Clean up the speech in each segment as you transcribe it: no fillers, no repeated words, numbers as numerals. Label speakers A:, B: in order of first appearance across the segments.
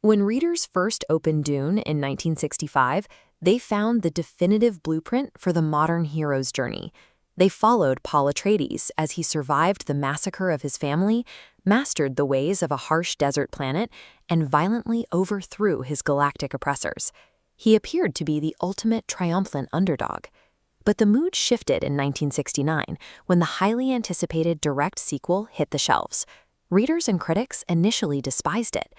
A: When readers first opened Dune in 1965, they found the definitive blueprint for the modern hero's journey. They followed Paul Atreides as he survived the massacre of his family, mastered the ways of a harsh desert planet, and violently overthrew his galactic oppressors. He appeared to be the ultimate triumphant underdog. But the mood shifted in 1969 when the highly anticipated direct sequel hit the shelves. Readers and critics initially despised it.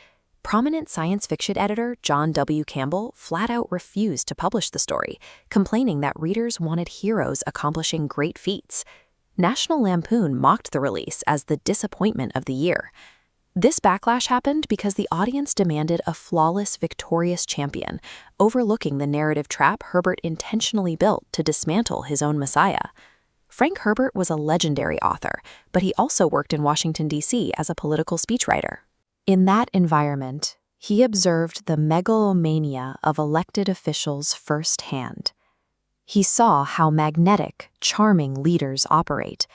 A: Prominent science fiction editor John W. Campbell flat out refused to publish the story, complaining that readers wanted heroes accomplishing great feats. National Lampoon mocked the release as the disappointment of the year. This backlash happened because the audience demanded a flawless, victorious champion, overlooking the narrative trap Herbert intentionally built to dismantle his own Messiah. Frank Herbert was a legendary author, but he also worked in Washington, D.C. as a political speechwriter. In that environment, he observed the megalomania of elected officials firsthand. He saw how magnetic, charming leaders operate,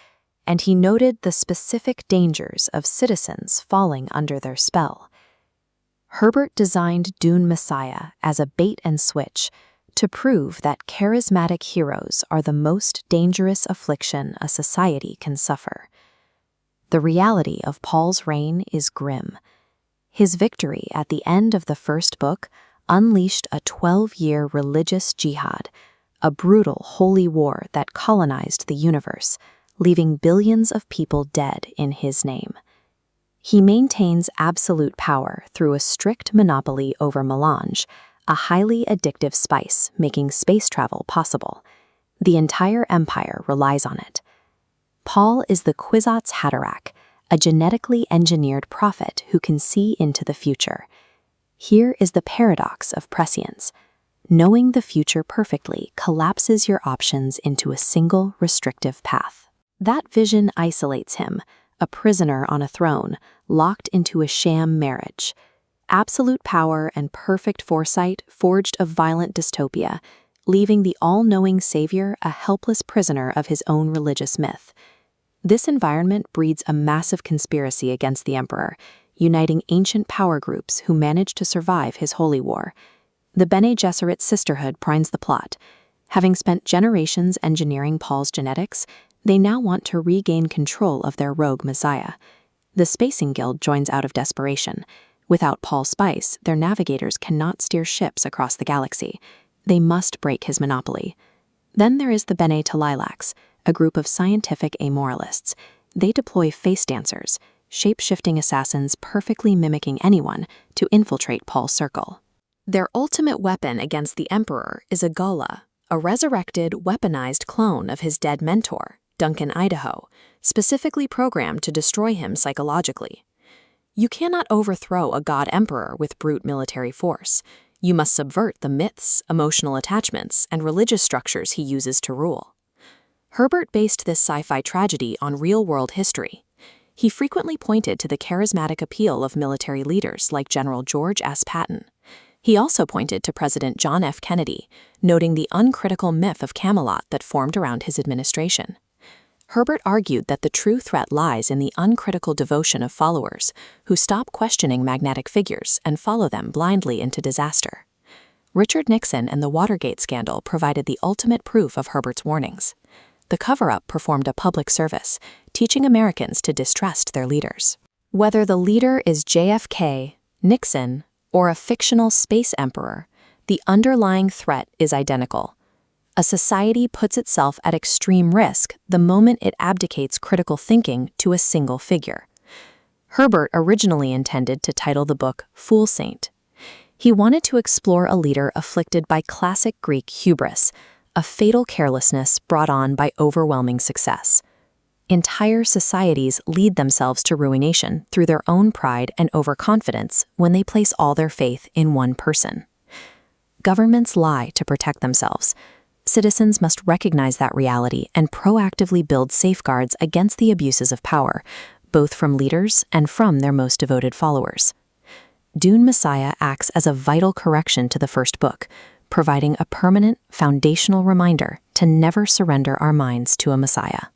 A: and he noted the specific dangers of citizens falling under their spell. Herbert designed Dune Messiah as a bait-and-switch to prove that charismatic heroes are the most dangerous affliction a society can suffer. The reality of Paul's reign is grim. His victory at the end of the first book unleashed a 12-year religious jihad, a brutal holy war that colonized the universe, leaving billions of people dead in his name. He maintains absolute power through a strict monopoly over melange, a highly addictive spice making space travel possible. The entire empire relies on it. Paul is the Kwisatz Haderach, a genetically engineered prophet who can see into the future. Here is the paradox of prescience. Knowing the future perfectly collapses your options into a single restrictive path. That vision isolates him, a prisoner on a throne, locked into a sham marriage. Absolute power and perfect foresight forged a violent dystopia, leaving the all-knowing savior a helpless prisoner of his own religious myth. This environment breeds a massive conspiracy against the emperor, uniting ancient power groups who managed to survive his holy war. The Bene Gesserit sisterhood primes the plot. Having spent generations engineering Paul's genetics, they now want to regain control of their rogue Messiah. The Spacing Guild joins out of desperation. Without Paul's spice, their navigators cannot steer ships across the galaxy. They must break his monopoly. Then there is the Bene Talilax, a group of scientific amoralists. They deploy face dancers, shape-shifting assassins perfectly mimicking anyone, to infiltrate Paul's circle. Their ultimate weapon against the Emperor is a Gullah, a resurrected, weaponized clone of his dead mentor, Duncan Idaho, specifically programmed to destroy him psychologically. You cannot overthrow a god emperor with brute military force. You must subvert the myths, emotional attachments, and religious structures he uses to rule. Herbert based this sci-fi tragedy on real-world history. He frequently pointed to the charismatic appeal of military leaders like General George S. Patton. He also pointed to President John F. Kennedy, noting the uncritical myth of Camelot that formed around his administration. Herbert argued that the true threat lies in the uncritical devotion of followers who stop questioning magnetic figures and follow them blindly into disaster. Richard Nixon and the Watergate scandal provided the ultimate proof of Herbert's warnings. The cover-up performed a public service, teaching Americans to distrust their leaders. Whether the leader is JFK, Nixon, or a fictional space emperor, the underlying threat is identical. A society puts itself at extreme risk the moment it abdicates critical thinking to a single figure. Herbert originally intended to title the book Fool Saint. He wanted to explore a leader afflicted by classic Greek hubris, a fatal carelessness brought on by overwhelming success. Entire societies lead themselves to ruination through their own pride and overconfidence when they place all their faith in one person. Governments lie to protect themselves. Citizens must recognize that reality and proactively build safeguards against the abuses of power, both from leaders and from their most devoted followers. Dune Messiah acts as a vital correction to the first book, providing a permanent, foundational reminder to never surrender our minds to a Messiah.